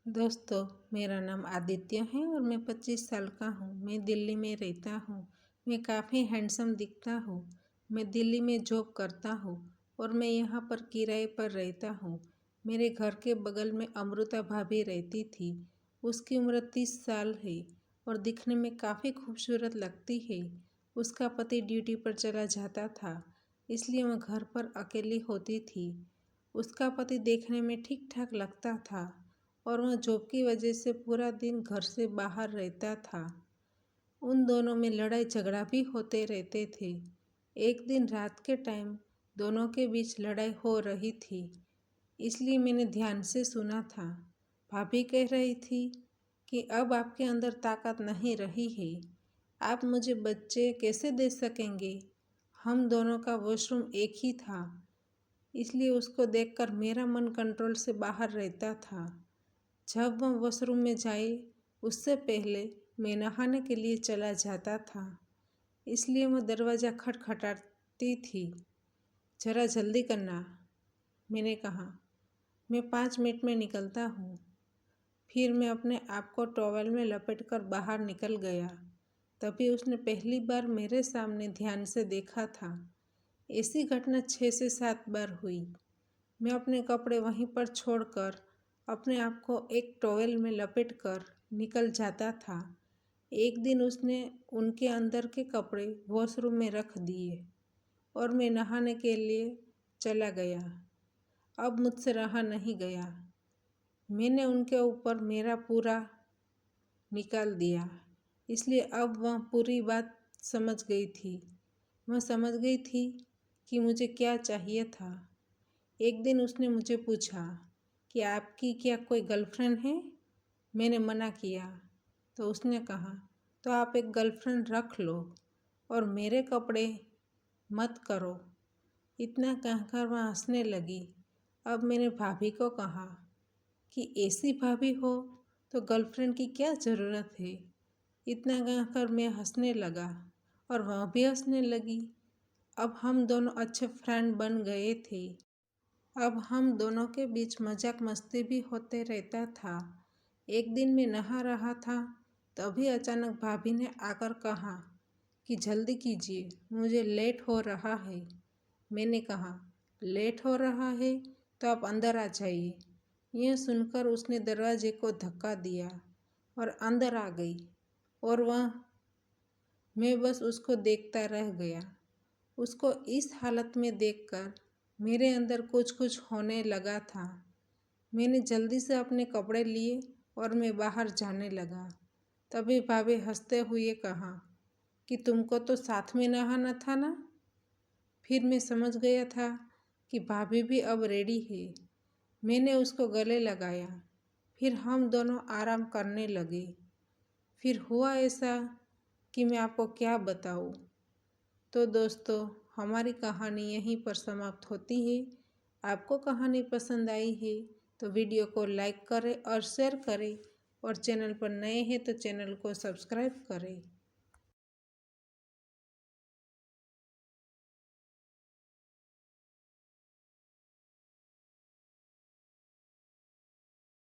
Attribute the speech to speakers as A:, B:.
A: दोस्तों, मेरा नाम आदित्य है और मैं 25 साल का हूँ। मैं दिल्ली में रहता हूँ। मैं काफ़ी हैंडसम दिखता हूँ। मैं दिल्ली में जॉब करता हूँ और मैं यहाँ पर किराए पर रहता हूँ। मेरे घर के बगल में अमृता भाभी रहती थी। उसकी उम्र 30 साल है और दिखने में काफ़ी खूबसूरत लगती है। उसका पति ड्यूटी पर चला जाता था, इसलिए वह घर पर अकेली होती थी। उसका पति देखने में ठीक ठाक लगता था और वह जॉब की वजह से पूरा दिन घर से बाहर रहता था। उन दोनों में लड़ाई झगड़ा भी होते रहते थे। एक दिन रात के टाइम दोनों के बीच लड़ाई हो रही थी, इसलिए मैंने ध्यान से सुना था। भाभी कह रही थी कि अब आपके अंदर ताकत नहीं रही है। आप मुझे बच्चे कैसे दे सकेंगे? हम दोनों का वॉशरूम एक ही था, इसलिए उसको देखकर मेरा मन कंट्रोल से बाहर रहता था। जब वह वॉशरूम में जाए उससे पहले मैं नहाने के लिए चला जाता था, इसलिए वह दरवाज़ा खटखटाती थी। ज़रा जल्दी करना, मैंने कहा। मैं 5 मिनट में निकलता हूँ। फिर मैं अपने आप को टॉवल में लपेटकर बाहर निकल गया। तभी उसने पहली बार मेरे सामने ध्यान से देखा था। ऐसी घटना 6 से 7 बार हुई। मैं अपने कपड़े वहीं पर छोड़कर अपने आप को एक टॉवेल में लपेटकर निकल जाता था। एक दिन उसने उनके अंदर के कपड़े वॉशरूम में रख दिए और मैं नहाने के लिए चला गया। अब मुझसे रहा नहीं गया। मैंने उनके ऊपर मेरा पूरा निकाल दिया, इसलिए अब वह पूरी बात समझ गई थी। वह समझ गई थी कि मुझे क्या चाहिए था। एक दिन उसने मुझे पूछा कि आपकी क्या कोई गर्लफ्रेंड है? मैंने मना किया तो उसने कहा, तो आप एक गर्लफ्रेंड रख लो और मेरे कपड़े मत करो। इतना कहकर वह हंसने लगी। अब मैंने भाभी को कहा कि ऐसी भाभी हो तो गर्लफ्रेंड की क्या ज़रूरत है। इतना कहकर मैं हंसने लगा और वह भी हंसने लगी। अब हम दोनों अच्छे फ्रेंड बन गए थे। अब हम दोनों के बीच मजाक मस्ती भी होते रहता था। एक दिन मैं नहा रहा था, तभी अचानक भाभी ने आकर कहा कि जल्दी कीजिए, मुझे लेट हो रहा है। मैंने कहा, लेट हो रहा है तो आप अंदर आ जाइए। यह सुनकर उसने दरवाजे को धक्का दिया और अंदर आ गई और मैं बस उसको देखता रह गया। उसको इस हालत में देखकर मेरे अंदर कुछ कुछ होने लगा था। मैंने जल्दी से अपने कपड़े लिए और मैं बाहर जाने लगा। तभी भाभी हंसते हुए कहा कि तुमको तो साथ में नहाना था ना। फिर मैं समझ गया था कि भाभी भी अब रेडी है। मैंने उसको गले लगाया। फिर हम दोनों आराम करने लगे। फिर हुआ ऐसा कि मैं आपको क्या बताऊँ। तो दोस्तों, हमारी कहानी यहीं पर समाप्त होती है। आपको कहानी पसंद आई है तो वीडियो को लाइक करें और शेयर करें और चैनल पर नए हैं तो चैनल को सब्सक्राइब करें।